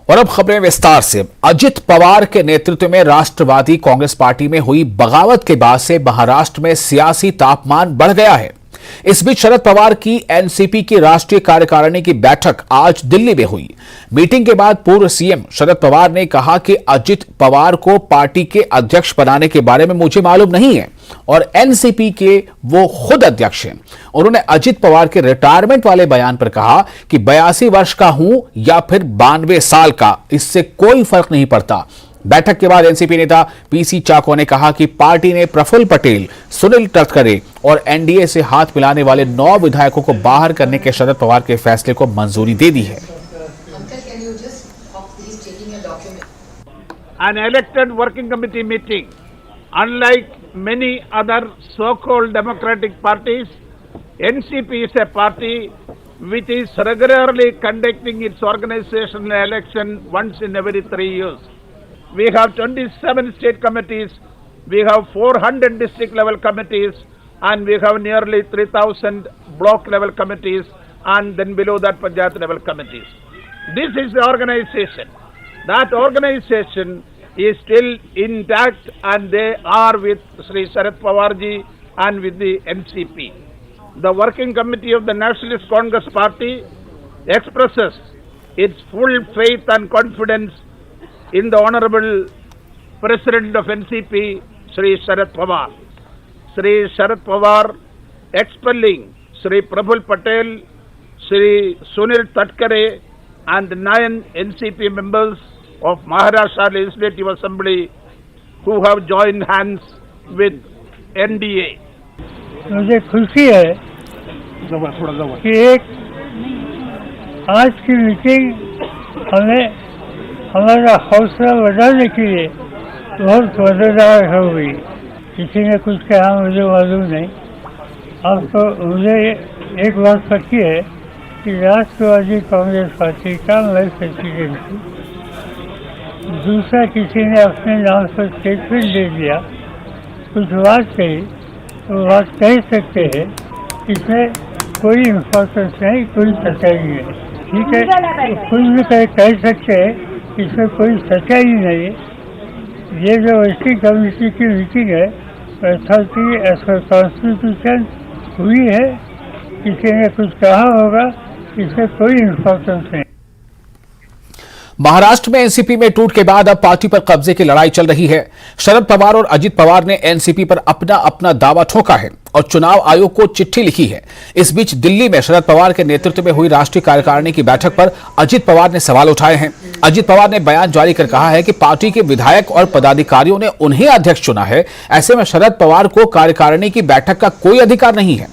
और अब खबरें विस्तार से। अजित पवार के नेतृत्व में राष्ट्रवादी कांग्रेस पार्टी में हुई बगावत के बाद से महाराष्ट्र में सियासी तापमान बढ़ गया है। इस बीच शरद पवार की एनसीपी की राष्ट्रीय कार्यकारिणी की बैठक आज दिल्ली में हुई। मीटिंग के बाद पूर्व सीएम शरद पवार ने कहा कि अजित पवार को पार्टी के अध्यक्ष बनाने के बारे में मुझे मालूम नहीं है और एनसीपी के वो खुद अध्यक्ष हैं। उन्होंने अजित पवार के रिटायरमेंट वाले बयान पर कहा कि 82 वर्ष का हूं या फिर 92 साल का, इससे कोई फर्क नहीं पड़ता। बैठक के बाद एनसीपी नेता पीसी चाको ने कहा कि पार्टी ने प्रफुल्ल पटेल, सुनील तटकरे और एनडीए से हाथ मिलाने वाले 9 विधायकों को बाहर करने के शरद पवार के फैसले को मंजूरी दे दी है। An elected working committee meeting, unlike many other so-called democratic parties, NCP is a party which is regularly conducting its organizational election once in every 3 years. We have 27 state committees, we have 400 district level committees, and we have nearly 3,000 block level committees, and then below that Panchayat level committees. This is the organization. That organization is still intact, and they are with Sri Sharad Pawarji and with the NCP. The working committee of the Nationalist Congress Party expresses its full faith and confidence in the Honorable President of NCP, Sri Sharad Pawar. Sri Sharad Pawar expelling Sri Praful Patel, Sri Sunil Tatkare and 9 NCP members of Maharashtra Legislative Assembly who have joined hands with NDA. मुझे खुशी है कि एक आज की meeting हमें हमारा हौसला बढ़ाने के लिए बहुत मजेदार हो गई। किसी ने कुछ कहा मुझे मालूम नहीं। अब तो मुझे एक बात पक्की है कि राष्ट्रवादी कांग्रेस पार्टी का मैं प्रेसिडेंट हूँ। दूसरा किसी ने अपने नाम पर स्टेटमेंट दे दिया, कुछ बात कही, तो बात कह सकते हैं, इसमें कोई इम्पोर्टेंस नहीं, कोई सच्चाई नहीं। ठीक है, तो कुछ भी कह सकते हैं, इसमें कोई सच्चाई नहीं। ये जो वर्किंग कमेटी की मीटिंग है, अथॉरिटी एज पर कॉन्स्टिट्यूशन हुई है, किसी ने कुछ कहा होगा, इसमें कोई इम्पोर्टेंस नहीं। महाराष्ट्र में एनसीपी में टूट के बाद अब पार्टी पर कब्जे की लड़ाई चल रही है। शरद पवार और अजित पवार ने एनसीपी पर अपना अपना दावा ठोका है और चुनाव आयोग को चिट्ठी लिखी है। इस बीच दिल्ली में शरद पवार के नेतृत्व में हुई राष्ट्रीय कार्यकारिणी की बैठक पर अजित पवार ने सवाल उठाए हैं। अजित पवार ने बयान जारी कर कहा है कि पार्टी के विधायक और पदाधिकारियों ने उन्हें अध्यक्ष चुना है, ऐसे में शरद पवार को कार्यकारिणी की बैठक का कोई अधिकार नहीं है।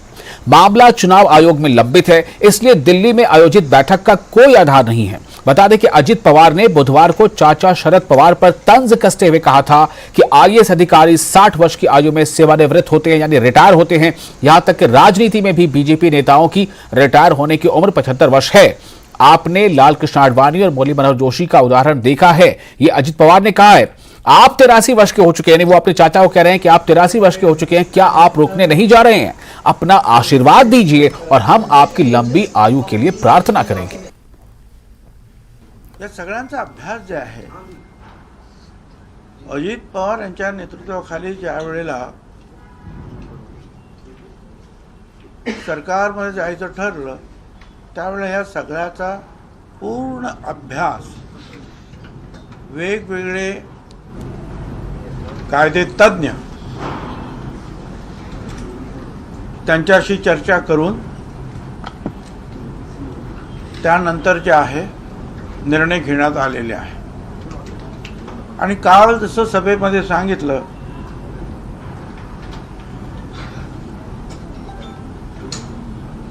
मामला चुनाव आयोग में लंबित है, इसलिए दिल्ली में आयोजित बैठक का कोई आधार नहीं है। बता दें कि अजित पवार ने बुधवार को चाचा शरद पवार पर तंज कसते हुए कहा था कि आईएएस अधिकारी 60 वर्ष की आयु में सेवानिवृत्त होते हैं, यानी रिटायर होते हैं। यहां तक कि राजनीति में भी बीजेपी नेताओं की रिटायर होने की उम्र 75 वर्ष है। आपने लाल कृष्ण आडवाणी और मुरली मनोहर जोशी का उदाहरण देखा है, ये अजित पवार ने कहा है। आप 83 वर्ष के हो चुके हैं, वो अपने चाचा को कह रहे हैं कि आप 83 वर्ष के हो चुके हैं, क्या आप रुकने नहीं जा रहे हैं? अपना आशीर्वाद दीजिए और हम आपकी लंबी आयु के लिए प्रार्थना करेंगे। या सगळ्यांचा अभ्यास जे आहे, अजित पवार यांच्या नेतृत्वाखाली ज्या वेळेला सरकारमध्ये जायचं ठरलं, त्यावेळेला ह्या सगळ्याचा पूर्ण अभ्यास वेगवेगळे कायदे तज्ञ त्यांच्याशी चर्चा करून त्यानंतर जे आहे निर्णय घेण्यात आलेले आहे। आणि काल जसं सभेमध्ये सांगितलं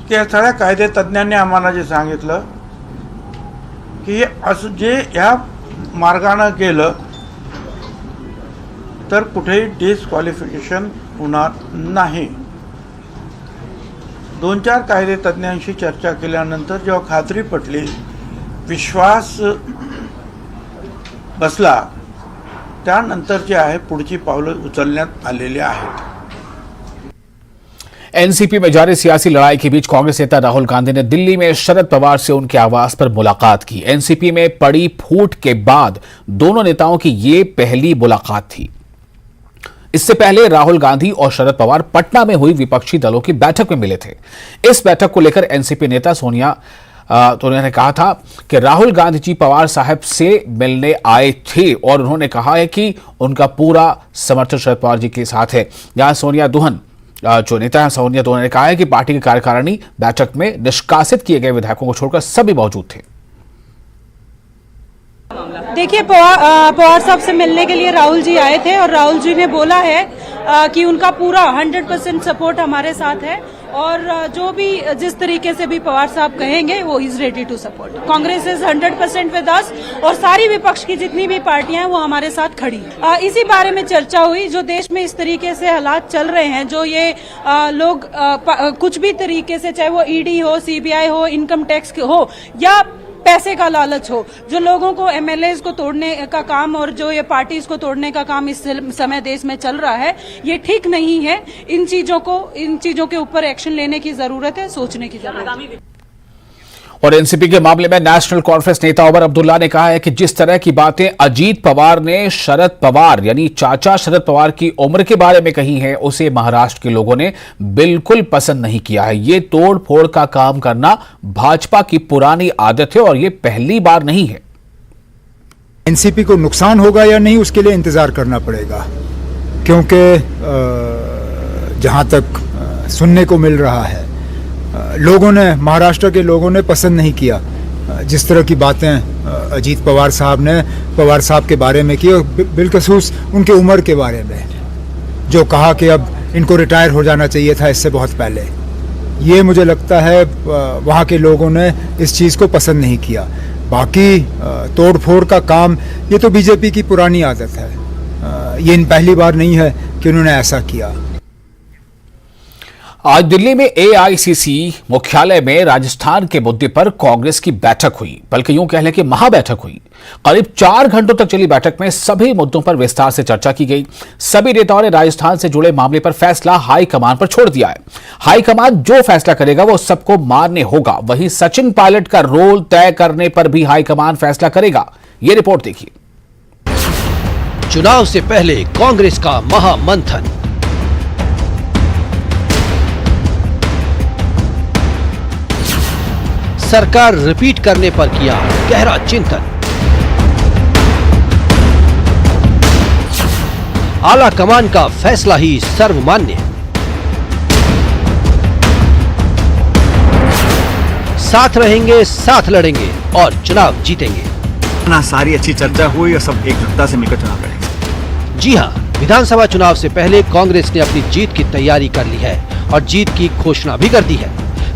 की या सगळ्या कायदे तज्ञांनी आम्हाला जे सांगितलं की असं जे ह्या मार्गाने गेलं तर कुठेही डिस्क्वालिफिकेशन होणार नाही। 2-4 कायदे तज्ञांशी चर्चा केल्यानंतर जेव्हा खात्री पटली, विश्वास बसला, त्यानंतर जे आहे पुढची पावलं उचलण्यात आलेली आहेत। एनसीपी में जारी सियासी लड़ाई के बीच कांग्रेस नेता राहुल गांधी ने दिल्ली में शरद पवार से उनके आवास पर मुलाकात की। एनसीपी में पड़ी फूट के बाद दोनों नेताओं की ये पहली मुलाकात थी। इससे पहले राहुल गांधी और शरद पवार पटना में हुई विपक्षी दलों की बैठक में मिले थे। इस बैठक को लेकर एनसीपी नेता सोनिया ने कहा था कि राहुल गांधी जी पवार साहब से मिलने आए थे और उन्होंने कहा है कि उनका पूरा समर्थन शरद पवार जी के साथ है। यहां सोनिया दुहन जो नेता है सोनिया दुहन ने कहा है कि पार्टी की कार्यकारिणी बैठक में निष्कासित किए गए विधायकों को छोड़कर सभी मौजूद थे। देखिए, पवार साहब से मिलने के लिए राहुल जी आए थे और राहुल जी ने बोला है कि उनका पूरा 100% सपोर्ट हमारे साथ है और जो भी जिस तरीके से भी पवार साहब कहेंगे वो is ready to support. Congress is 100% with us और सारी विपक्ष की जितनी भी पार्टियां हैं वो हमारे साथ खड़ी हैं। इसी बारे में चर्चा हुई। जो देश में इस तरीके से हालात चल रहे हैं, जो ये लोग कुछ भी तरीके से, चाहे वो ईडी हो, सीबीआई हो, इनकम टैक्स हो या पैसे का लालच हो, जो लोगों को एमएलएज को तोड़ने का काम और जो ये पार्टीज को तोड़ने का काम इस समय देश में चल रहा है, ये ठीक नहीं है। इन चीजों के ऊपर एक्शन लेने की जरूरत है, सोचने की जरूरत है। और एनसीपी के मामले में नेशनल कॉन्फ्रेंस नेता उमर अब्दुल्ला ने कहा है कि जिस तरह की बातें अजीत पवार ने शरद पवार यानी चाचा शरद पवार की उम्र के बारे में कही हैं, उसे महाराष्ट्र के लोगों ने बिल्कुल पसंद नहीं किया है। ये तोड़ फोड़ का काम करना भाजपा की पुरानी आदत है और ये पहली बार नहीं है। एनसीपी को नुकसान होगा या नहीं, उसके लिए इंतजार करना पड़ेगा, क्योंकि जहां तक सुनने को मिल रहा है, लोगों ने, महाराष्ट्र के लोगों ने पसंद नहीं किया जिस तरह की बातें अजीत पवार साहब ने पवार साहब के बारे में की और बिलखसूस उनके उम्र के बारे में जो कहा कि अब इनको रिटायर हो जाना चाहिए था इससे बहुत पहले। ये मुझे लगता है वहाँ के लोगों ने इस चीज़ को पसंद नहीं किया। बाकी तोड़ फोड़ का काम, ये तो बीजेपी की पुरानी आदत है। ये पहली बार नहीं है कि उन्होंने ऐसा किया। आज दिल्ली में एआईसीसी मुख्यालय में राजस्थान के मुद्दे पर कांग्रेस की बैठक हुई, बल्कि यूं कह लें कि महाबैठक हुई। करीब 4 घंटों तक चली बैठक में सभी मुद्दों पर विस्तार से चर्चा की गई। सभी नेताओं ने राजस्थान से जुड़े मामले पर फैसला हाईकमान पर छोड़ दिया है। हाईकमान जो फैसला करेगा वो सबको मान्य होगा। वहीं सचिन पायलट का रोल तय करने पर भी हाईकमान फैसला करेगा। ये रिपोर्ट देखिए। चुनाव से पहले कांग्रेस का महामंथन। सरकार रिपीट करने पर किया गहरा चिंतन। आला कमान का फैसला ही सर्वमान्य। साथ रहेंगे, साथ लड़ेंगे और चुनाव जीतेंगे। ना सारी अच्छी चर्चा हुई और सब एकजुटता से मिलकर चुनाव लड़ेंगे। जी हां, विधानसभा चुनाव से पहले कांग्रेस ने अपनी जीत की तैयारी कर ली है और जीत की घोषणा भी कर दी है।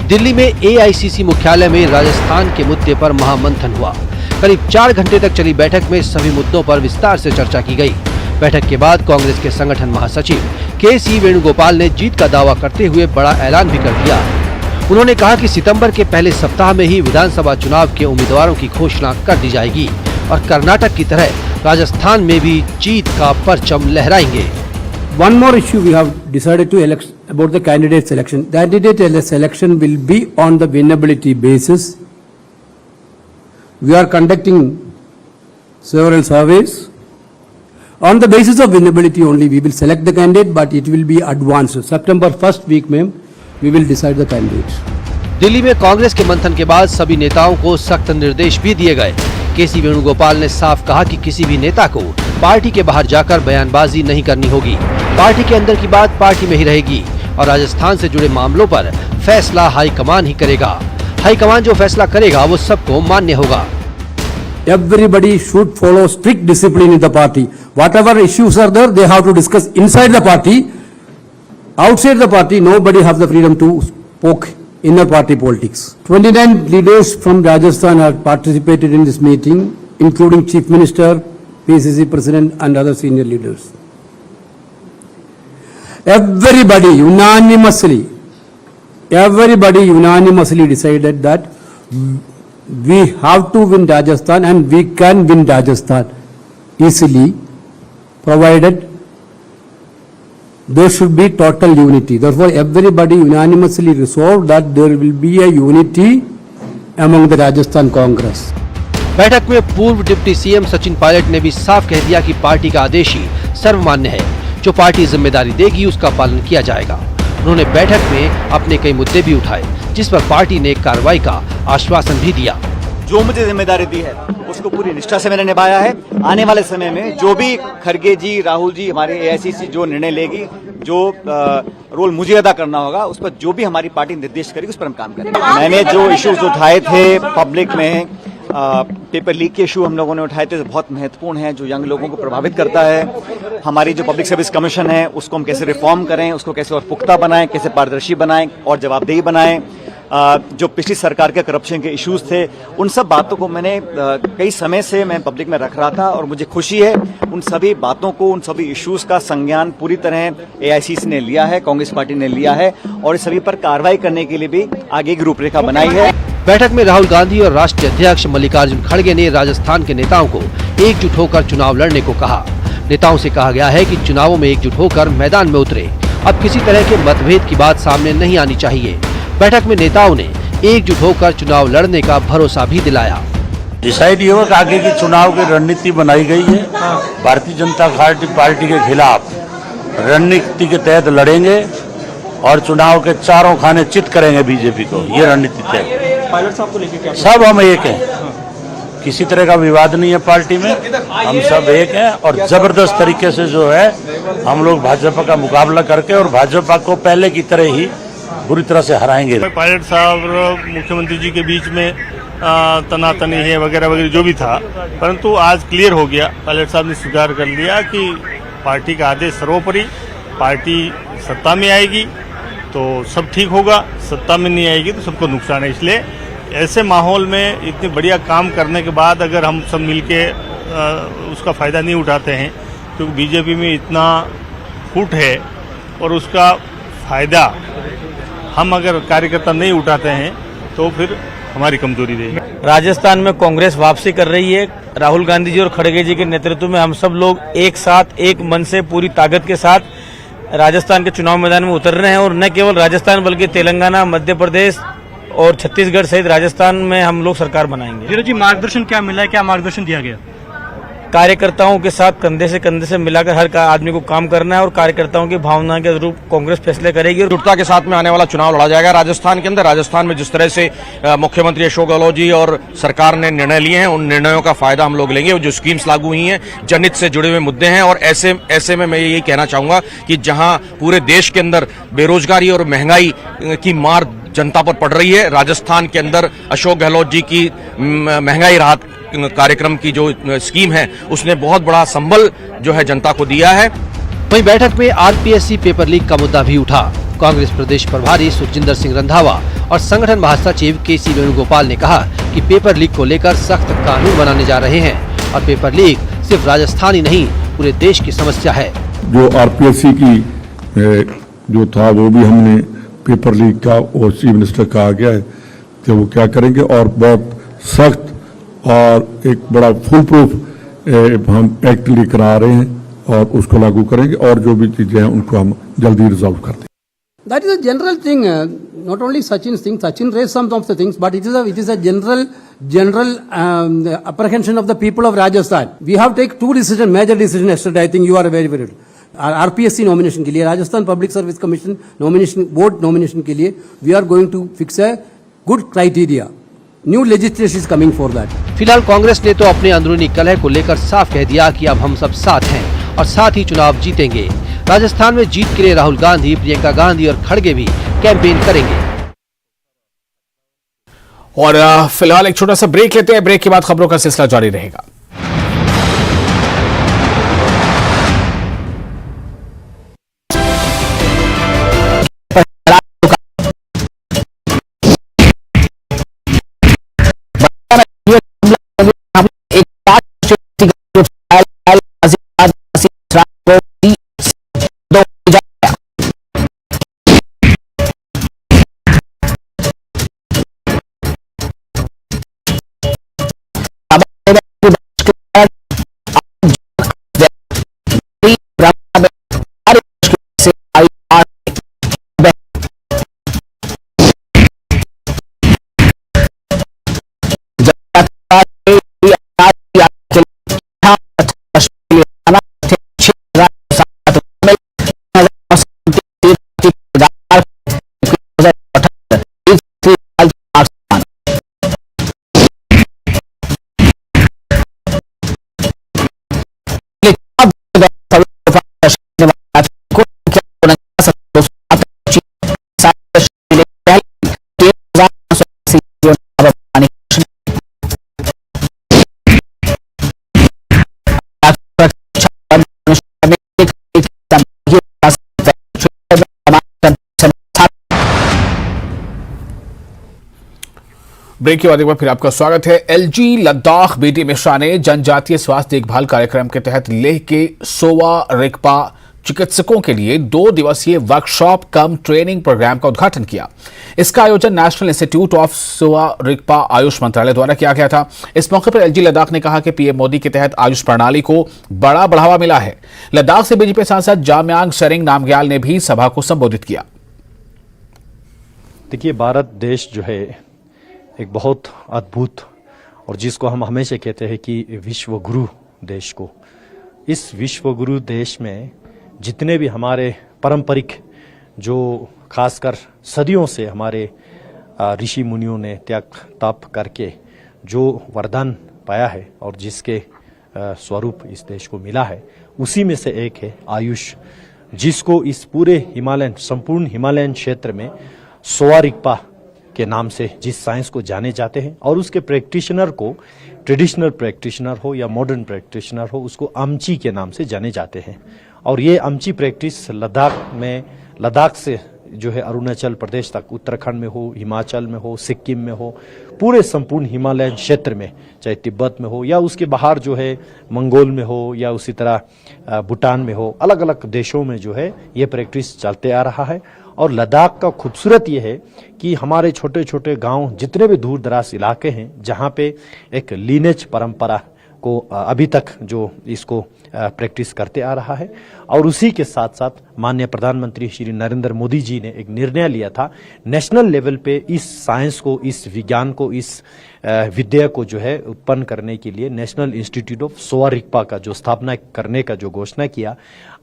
दिल्ली में एआईसीसी मुख्यालय में राजस्थान के मुद्दे पर महामंथन हुआ। करीब 4 घंटे तक चली बैठक में सभी मुद्दों पर विस्तार से चर्चा की गई। बैठक के बाद कांग्रेस के संगठन महासचिव के.सी. वेणुगोपाल ने जीत का दावा करते हुए बड़ा ऐलान भी कर दिया। उन्होंने कहा कि सितंबर के पहले सप्ताह में ही विधानसभा चुनाव के उम्मीदवारों की घोषणा कर दी जाएगी और कर्नाटक की तरह राजस्थान में भी जीत का परचम लहराएंगे। One more issue we have decided to elect about the candidate selection. Candidate selection will be on the winnability basis. We are conducting several surveys. On the basis of winnability only, we will select the candidate, but it will be advanced. September 1st week में we will decide the candidate. Delhi में कांग्रेस के मंथन के बाद सभी नेताओं को सख्त निर्देश भी दिए गए। के.सी. वेणुगोपाल ने साफ कहा कि किसी भी नेता को पार्टी के बाहर जाकर बयानबाजी नहीं करनी होगी। पार्टी के अंदर की बात पार्टी में ही रहेगी और राजस्थान से जुड़े मामलों पर फैसला हाईकमान ही करेगा। हाईकमान जो फैसला करेगा वो सबको मान्य होगा। Everybody should follow strict discipline in the party. Whatever issues are there, they have to discuss inside the party. Outside the party, nobody have the freedom to poke inner party politics. 29 leaders from Rajasthan have participated in this meeting, including Chief Minister, PCC President and other senior leaders. Everybody unanimously decided that we have to win Rajasthan and we can win Rajasthan easily, provided there should be total unity. Therefore, everybody unanimously resolved that there will be a unity among the Rajasthan Congress. बैठक में पूर्व deputy CM Sachin Pilot ने भी साफ कह दिया कि party का आदेश ही सर्वमान्य है, जो पार्टी जिम्मेदारी देगी उसका पालन किया जाएगा। उन्होंने बैठक में अपने कई मुद्दे भी उठाए, जिस पर पार्टी ने कार्रवाई का आश्वासन भी दिया। जो मुझे जिम्मेदारी दी है उसको पूरी निष्ठा से मैंने निभाया है। आने वाले समय में जो भी खड़गे जी, राहुल जी, हमारे एआईसीसी जो निर्णय लेगी, जो रोल मुझे अदा करना होगा, उस पर जो भी हमारी पार्टी निर्देश करेगी उस पर हम काम करेंगे। मैंने जो इश्यूज उठाए थे पब्लिक में, पेपर लीक के इशू हम लोगों ने उठाए थे, बहुत महत्वपूर्ण है, जो यंग लोगों को प्रभावित करता है। हमारी जो पब्लिक सर्विस कमीशन है उसको हम कैसे रिफॉर्म करें, उसको कैसे और पुख्ता बनाएं, कैसे पारदर्शी बनाएं और जवाबदेही बनाएं। जो पिछली सरकार के करप्शन के इश्यूज थे, उन सब बातों को मैंने कई समय से मैं पब्लिक में रख रहा था और मुझे खुशी है उन सभी बातों को, उन सभी इश्यूज का संज्ञान पूरी तरह एआईसीसी ने लिया है, कांग्रेस पार्टी ने लिया है और इस सभी पर कार्रवाई करने के लिए भी आगे की रूपरेखा बनाई है। बैठक में राहुल गांधी और राष्ट्रीय अध्यक्ष मल्लिकार्जुन खड़गे ने राजस्थान के नेताओं को एकजुट होकर चुनाव लड़ने को कहा। नेताओं से कहा गया है कि चुनावों में एकजुट होकर मैदान में उतरे। अब किसी तरह के मतभेद की बात सामने नहीं आनी चाहिए। बैठक में नेताओं ने एकजुट होकर चुनाव लड़ने का भरोसा भी दिलाया। डिसाइड ये हुआ कि आगे की चुनाव की रणनीति बनाई गई है। भारतीय जनता पार्टी के खिलाफ रणनीति के तहत लड़ेंगे और चुनाव के चारों खाने चित करेंगे बीजेपी को। ये रणनीति तय। पायलट साहब को लेकर क्या? सब हम एक हैं, किसी तरह का विवाद नहीं है पार्टी में, हम सब एक हैं और जबरदस्त तरीके से जो है हम लोग भाजपा का मुकाबला करके और भाजपा को पहले की तरह ही बुरी तरह से हराएंगे। पायलट साहब मुख्यमंत्री जी के बीच में तनातनी है वगैरह वगैरह जो भी था, परंतु आज क्लियर हो गया। पायलट साहब ने स्वीकार कर लिया कि पार्टी का आदेश सर्वोपरि, पार्टी सत्ता में आएगी तो सब ठीक होगा, सत्ता में नहीं आएगी तो सबको नुकसान है। इसलिए ऐसे माहौल में इतने बढ़िया काम करने के बाद अगर हम सब मिलके उसका फायदा नहीं उठाते हैं, क्योंकि बीजेपी में इतना फूट है और उसका फायदा हम अगर कार्यकर्ता नहीं उठाते हैं तो फिर हमारी कमजोरी रहेगी। राजस्थान में कांग्रेस वापसी कर रही है। राहुल गांधी जी और खड़गे जी के नेतृत्व में हम सब लोग एक साथ, एक मन से, पूरी ताकत के साथ राजस्थान के चुनाव मैदान में उतर रहे हैं और न केवल राजस्थान बल्कि तेलंगाना, मध्य प्रदेश और छत्तीसगढ़ सहित राजस्थान में हम लोग सरकार बनाएंगे। धीरज जी, मार्गदर्शन क्या मिला है, क्या मार्गदर्शन दिया गया? कार्यकर्ताओं के साथ कंधे से मिलाकर हर आदमी को काम करना है और कार्यकर्ताओं की भावना के अनुरूप कांग्रेस फैसले करेगी और एकजुटता के साथ में आने वाला चुनाव लड़ा जाएगा राजस्थान के अंदर। राजस्थान में जिस तरह से मुख्यमंत्री अशोक गहलोत जी और सरकार ने निर्णय लिए हैं, उन निर्णयों का फायदा हम लोग लेंगे। जो स्कीम्स लागू हुई हैं, जनहित से जुड़े हुए मुद्दे हैं और ऐसे में मैं यही कहना चाहूंगा कि जहां पूरे देश के अंदर बेरोजगारी और महंगाई की मार जनता पर पड़ रही है, राजस्थान के अंदर अशोक गहलोत जी की महंगाई राहत कार्यक्रम की जो स्कीम है उसने बहुत बड़ा संबल जो है जनता को दिया है। वहीं बैठक में आरपीएससी पेपर लीक का मुद्दा भी उठा। कांग्रेस प्रदेश प्रभारी सुखजिंदर सिंह रंधावा और संगठन महासचिव केसी वेणुगोपाल ने कहा कि पेपर लीक को लेकर सख्त कानून बनाने जा रहे हैं और पेपर लीक सिर्फ राजस्थान ही नहीं पूरे देश की समस्या है। जो आरपीएससी की जो था वो भी हमने पेपर लीक का और चीफ मिनिस्टर कहा गया है कि वो क्या करेंगे और बहुत सख्त और एक बड़ा फुल प्रूफ हम एक्ट लेकर आ रहे हैं और उसको लागू करेंगे और जो भी चीजें हैं उनको हम जल्दी रिजॉल्व कर देंगे। That is a general thing, not only Sachin's thing. Sachin raised some of the things, but it is a general apprehension of the people of Rajasthan. We have taken two decisions, major decisions yesterday. I think you are very very. RPSC nomination के लिए, Rajasthan public service commission nomination board nomination के लिए, we are going to fix a good criteria. New legislation is coming for that. फिलहाल कांग्रेस ने तो अपने अंदरूनी कलह को लेकर साफ कह दिया कि अब हम सब साथ हैं और साथ ही चुनाव जीतेंगे। राजस्थान में जीत के लिए राहुल गांधी, प्रियंका गांधी और खड़गे भी कैंपेन करेंगे। और फिलहाल एक छोटा सा ब्रेक लेते हैं। ब्रेक के बाद खबरों का सिलसिला जारी रहेगा। ब्रेक के बाद एक बार फिर आपका स्वागत है। एलजी लद्दाख बीडी मिश्रा ने जनजातीय स्वास्थ्य देखभाल कार्यक्रम के तहत लेह के सोवा रिगपा चिकित्सकों के लिए 2 दिवसीय वर्कशॉप कम ट्रेनिंग प्रोग्राम का उद्घाटन किया। इसका आयोजन national institute of Sowa Rigpa Ayush मंत्रालय द्वारा किया गया था। इस मौके पर एलजी लद्दाख ने कहा कि पीएम मोदी के तहत आयुष प्रणाली को बड़ा बढ़ावा मिला है। लद्दाख से बीजेपी सांसद जामयांग सेरिंग नामग्याल ने भी सभा को संबोधित किया। देखिए, भारत देश जो है एक बहुत अद्भुत और जिसको हम हमेशा कहते हैं कि विश्व गुरु देश को, इस विश्व गुरु देश में जितने भी हमारे पारंपरिक जो खासकर सदियों से हमारे ऋषि मुनियों ने त्याग तप करके जो वरदान पाया है और जिसके स्वरूप इस देश को मिला है, उसी में से एक है आयुष, जिसको इस पूरे संपूर्ण हिमालयन क्षेत्र में सोवा रिगपा के नाम से जिस साइंस को जाने जाते हैं और उसके प्रैक्टिशनर को ट्रेडिशनल प्रैक्टिशनर हो या मॉडर्न प्रैक्टिशनर हो, उसको अमची के नाम से जाने जाते हैं। और ये अमची प्रैक्टिस लद्दाख से जो है अरुणाचल प्रदेश तक, उत्तराखंड में हो, हिमाचल में हो, सिक्किम में हो, पूरे संपूर्ण हिमालयन क्षेत्र में, चाहे तिब्बत में हो या उसके बाहर जो है मंगोल में हो या उसी तरह भूटान में हो, अलग अलग देशों में जो है ये प्रैक्टिस चलते आ रहा है। और लद्दाख का खूबसूरत ये है कि हमारे छोटे छोटे गांव, जितने भी दूर दराज इलाके हैं, जहाँ पे एक लीनेज परंपरा को अभी तक जो इसको प्रैक्टिस करते आ रहा है। और उसी के साथ साथ माननीय प्रधानमंत्री श्री नरेंद्र मोदी जी ने एक निर्णय लिया था नेशनल लेवल पे इस साइंस को, इस विज्ञान को, इस विद्या को जो है उत्पन्न करने के लिए national institute of Sowa Rigpa का जो स्थापना करने का जो घोषणा किया।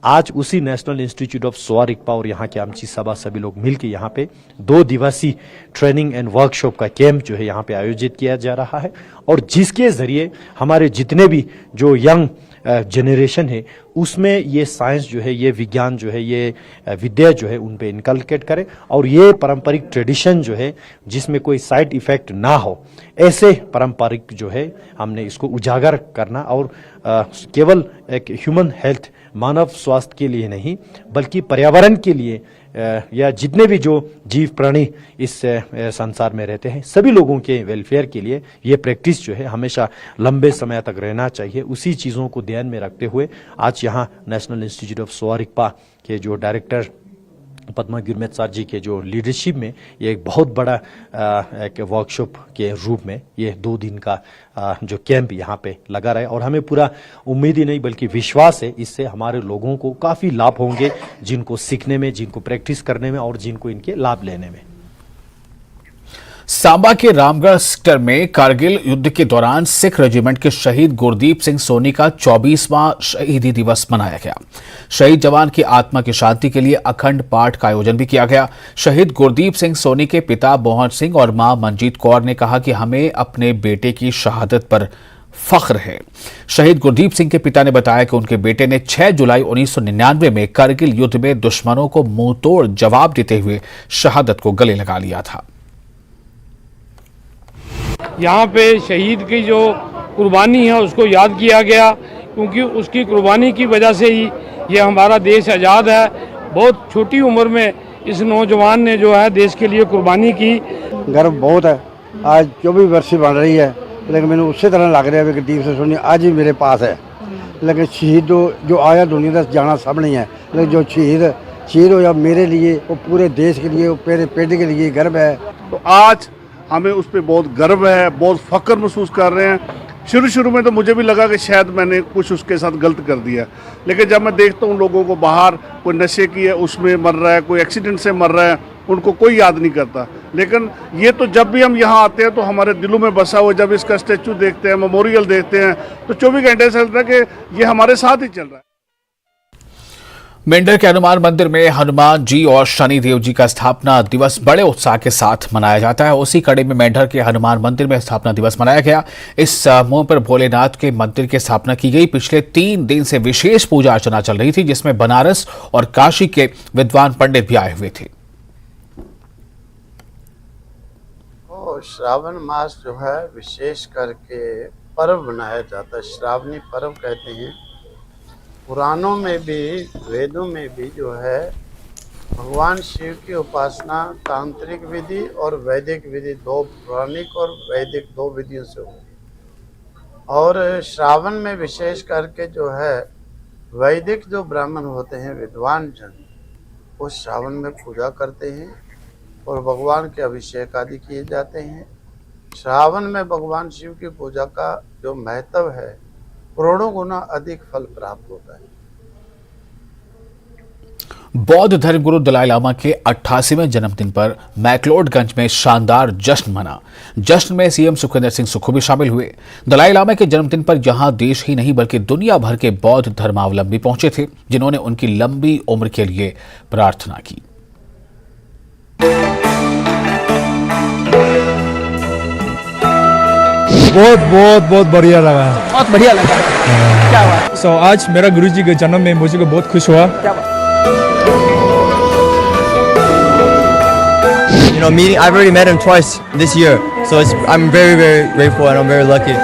आज उसी national institute of Sowa Rigpa और यहाँ के अमची सभा सभी लोग मिलकर यहाँ पे 2 दिवसीय ट्रेनिंग एंड वर्कशॉप का कैंप जो है यहाँ पे आयोजित किया जा रहा है और जिसके जरिए हमारे जितने भी जो यंग जनरेशन है उसमें ये साइंस जो है, ये विज्ञान जो है, ये विद्या जो है उन पे इनकलकेट करे और ये पारंपरिक ट्रेडिशन जो है जिसमें कोई साइड इफेक्ट ना हो, ऐसे पारंपरिक जो है हमने इसको उजागर करना और केवल एक ह्यूमन हेल्थ, मानव स्वास्थ्य के लिए नहीं बल्कि पर्यावरण के लिए या जितने भी जो जीव प्राणी इस संसार में रहते हैं सभी लोगों के वेलफेयर के लिए ये प्रैक्टिस जो है हमेशा लंबे समय तक रहना चाहिए। उसी चीज़ों को ध्यान में रखते हुए आज यहाँ national institute of Sowa Rigpa के जो डायरेक्टर पद्मा गुरमीत सर जी के जो लीडरशिप में ये एक बहुत बड़ा एक वर्कशॉप के रूप में ये 2 दिन का जो कैंप यहाँ पे लगा रहा है और हमें पूरा उम्मीद ही नहीं बल्कि विश्वास है इससे हमारे लोगों को काफ़ी लाभ होंगे, जिनको सीखने में, जिनको प्रैक्टिस करने में और जिनको इनके लाभ लेने में। सांबा के रामगढ़ सेक्टर में कारगिल युद्ध के दौरान सिख रेजिमेंट के शहीद गुरदीप सिंह सोनी का 24वां शहीदी दिवस मनाया गया। शहीद जवान की आत्मा की शांति के लिए अखंड पाठ का आयोजन भी किया गया। शहीद गुरदीप सिंह सोनी के पिता मोहन सिंह और मां मंजीत कौर ने कहा कि हमें अपने बेटे की शहादत पर फख्र है। शहीद गुरदीप सिंह के पिता ने बताया कि उनके बेटे ने 6 जुलाई 1999 में कारगिल युद्ध में दुश्मनों को मुंहतोड़ जवाब देते हुए शहादत को गले लगा लिया था। यहाँ पे शहीद की जो कुर्बानी है उसको याद किया गया, क्योंकि उसकी कुर्बानी की वजह से ही ये हमारा देश आज़ाद है। बहुत छोटी उम्र में इस नौजवान ने जो है देश के लिए कुर्बानी की। गर्व बहुत है, आज 24 वर्ष बन रही है, लेकिन मैंने उसी तरह लग रहा है कि गुरदीप सिंह सोनी आज भी मेरे पास है। लेकिन शहीद जो आया दुनिया का जाना सब नहीं है, लेकिन जो शहीद होया मेरे लिए, वो पूरे देश के लिए, वो पूरे पेड़ के लिए गर्व है। तो आज हमें उस पर बहुत गर्व है, बहुत फख्र महसूस कर रहे हैं। शुरू में तो मुझे भी लगा कि शायद मैंने कुछ उसके साथ गलत कर दिया, लेकिन जब मैं देखता हूँ लोगों को बाहर, कोई नशे की है उसमें मर रहा है, कोई एक्सीडेंट से मर रहा है, उनको कोई याद नहीं करता। लेकिन ये तो जब भी हम यहाँ आते हैं तो हमारे दिलों में बसा हुआ, जब इसका स्टैचू देखते हैं, मेमोरियल देखते हैं, तो 24 घंटे से चलता है कि ये हमारे साथ ही चल रहा है। मेंढर के हनुमान मंदिर में हनुमान जी और शनि देव जी का स्थापना दिवस बड़े उत्साह के साथ मनाया जाता है। उसी कड़ी में मेंढर के हनुमान मंदिर में स्थापना दिवस मनाया गया। इस मौके पर भोलेनाथ के मंदिर की स्थापना की गई। पिछले 3 दिन से विशेष पूजा अर्चना चल रही थी, जिसमें बनारस और काशी के विद्वान पंडित भी आए हुए थे। श्रावण मास जो है विशेष करके पर्व मनाया जाता है, श्रावणी पर्व कहते हैं। पुराणों में भी, वेदों में भी जो है भगवान शिव की उपासना तांत्रिक विधि और वैदिक विधि, दो पौराणिक और वैदिक दो विधियों से होती है। और श्रावण में विशेष करके जो है वैदिक जो ब्राह्मण होते हैं, विद्वान जन, वो श्रावण में पूजा करते हैं और भगवान के अभिषेक आदि किए जाते हैं। श्रावण में भगवान शिव की पूजा का जो महत्व है, करोड़ों गुना अधिक फल प्राप्त होता है। बौद्ध धर्मगुरु दलाई लामा के 88वें जन्मदिन पर मैक्लोडगंज में शानदार जश्न मना। जश्न में सीएम सुखविंदर सिंह सुक्खू भी शामिल हुए। दलाई लामा के जन्मदिन पर यहां देश ही नहीं बल्कि दुनिया भर के बौद्ध धर्मावलंबी पहुंचे थे, जिन्होंने उनकी लंबी उम्र के लिए प्रार्थना की। बहुत बढ़िया लगा। बहुत बढ़िया लगा। क्या हुआ? आज मेरा गुरुजी के जन्म में मुझे बहुत खुश हुआ। क्या बात? You know, I've already met him twice this year, so I'm very, very grateful and I'm very lucky.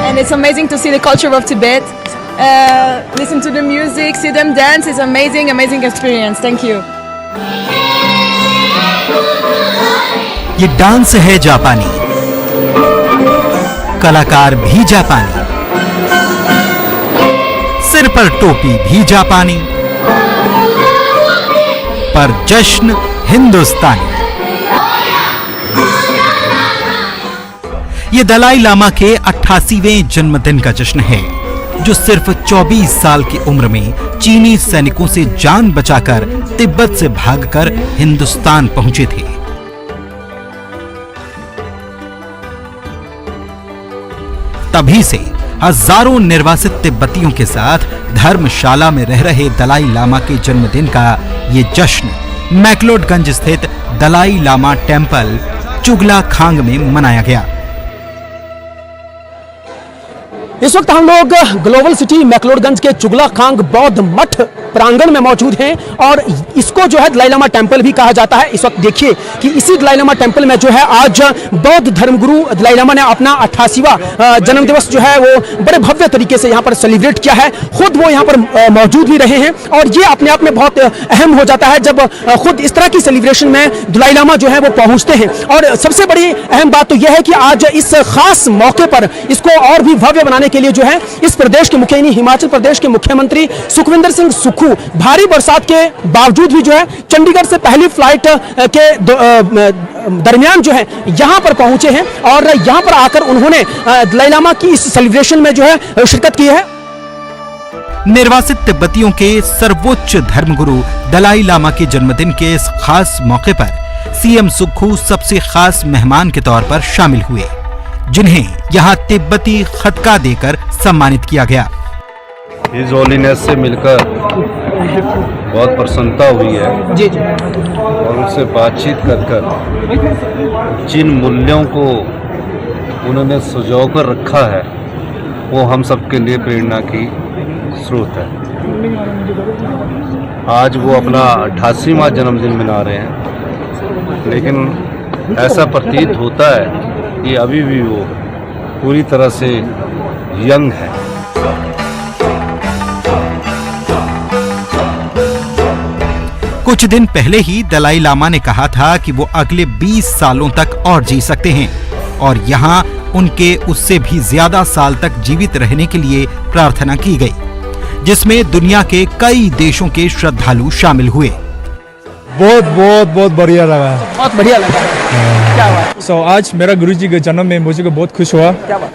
And it's amazing to see the culture of Tibet, listen to the music, see them dance. It's amazing experience. Thank you. ये dance है जापानी, कलाकार भी जापानी, सिर पर टोपी भी जापानी, पर जश्न हिंदुस्तानी। ये दलाई लामा के 88वें जन्मदिन का जश्न है, जो सिर्फ 24 साल की उम्र में चीनी सैनिकों से जान बचाकर तिब्बत से भागकर हिंदुस्तान पहुंचे थे। तभी से हजारों निर्वासित तिब्बतियों के साथ धर्मशाला में रह रहे दलाई लामा के जन्मदिन का ये जश्न मैक्लोडगंज स्थित दलाई लामा टेम्पल चुगला खांग में मनाया गया। इस वक्त हम लोग ग्लोबल सिटी मैक्लोडगंज के चुगला खांग बौद्ध मठ प्रांगण में मौजूद हैं और इसको जो है दलाई लामा टेम्पल भी कहा जाता है। इस वक्त देखिए कि इसी दलाई लामा टेम्पल में जो है आज बौद्ध धर्मगुरु दलाई लामा ने अपना 88वां जन्म दिवस जो है वो बड़े भव्य तरीके से यहाँ पर सेलिब्रेट किया है। खुद वो यहाँ पर मौजूद भी रहे हैं और ये अपने आप में बहुत अहम हो जाता है जब खुद इस तरह की सेलिब्रेशन में दलाई लामा जो है वो पहुंचते हैं। और सबसे बड़ी अहम बात तो यह है कि आज इस खास मौके पर इसको और भी भव्य बनाने के लिए जो है इस प्रदेश के मुख्य हिमाचल प्रदेश के मुख्यमंत्री सुखविंदर सिंह सुक्खू भारी बरसात के बावजूद भी जो है चंडीगढ़ से पहली फ्लाइट के दरमियान जो है यहां पर पहुंचे हैं और यहां पर आकर उन्होंने दलाई लामा की इस सेलिब्रेशन में जो है शिरकत की है। निर्वासित तिब्बतियों के सर्वोच्च धर्मगुरु दलाई लामा के जन्मदिन के इस खास मौके पर सीएम सुक्खू सबसे खास मेहमान के तौर पर शामिल हुए, जिन्हें यहां तिब्बती खतका देकर सम्मानित किया गया। हिज होलीनेस से मिलकर बहुत प्रसन्नता हुई है जी और उनसे बातचीत कर जिन मूल्यों को उन्होंने सजो कर रखा है वो हम सबके लिए प्रेरणा की स्रोत है। आज वो अपना 88वां जन्मदिन मना रहे हैं, लेकिन ऐसा प्रतीत होता है कि अभी भी वो पूरी तरह से यंग है। कुछ दिन पहले ही दलाई लामा ने कहा था कि वो अगले 20 सालों तक और जी सकते हैं और यहाँ उनके उससे भी ज्यादा साल तक जीवित रहने के लिए प्रार्थना की गई, जिसमें दुनिया के कई देशों के श्रद्धालु शामिल हुए। बहुत बढ़िया लगा। बहुत बढ़िया लगा। क्या हुआ? आज मेरा गुरुजी के जन्म में मुझे बहुत खुश हुआ। क्या बात?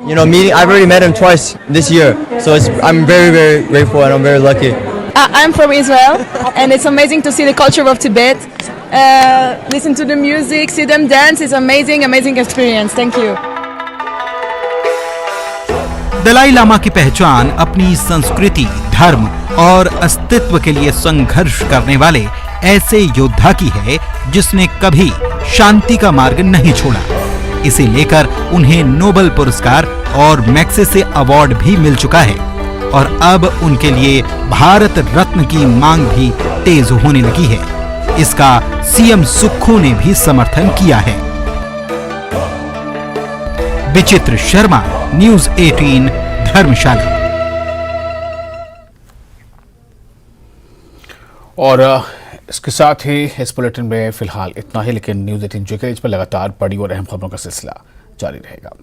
You know, I've already met him twice this year, so I'm very, very grateful and I'm very lucky. I'm from Israel, and it's amazing to see the culture of Tibet, listen to the music, see them dance. It's amazing experience. Thank you. Dalai Lama की पहचान अपनी संस्कृति, धर्म और अस्तित्व के लिए संघर्ष करने वाले ऐसे योद्धा की है जिसने कभी शांति का मार्ग नहीं छोड़ा। इसे लेकर उन्हें नोबेल पुरस्कार और मैग्सेसे अवार्ड भी मिल चुका है और अब उनके लिए भारत रत्न की मांग भी तेज होने लगी है। इसका सीएम सुक्खू ने भी समर्थन किया है। विचित्र शर्मा, न्यूज़ 18, धर्मशाला। और इसके साथ ही इस बुलेटिन में फिलहाल इतना ही, लेकिन न्यूज़ 18 JK इस पर लगातार बड़ी और अहम खबरों का सिलसिला जारी रहेगा।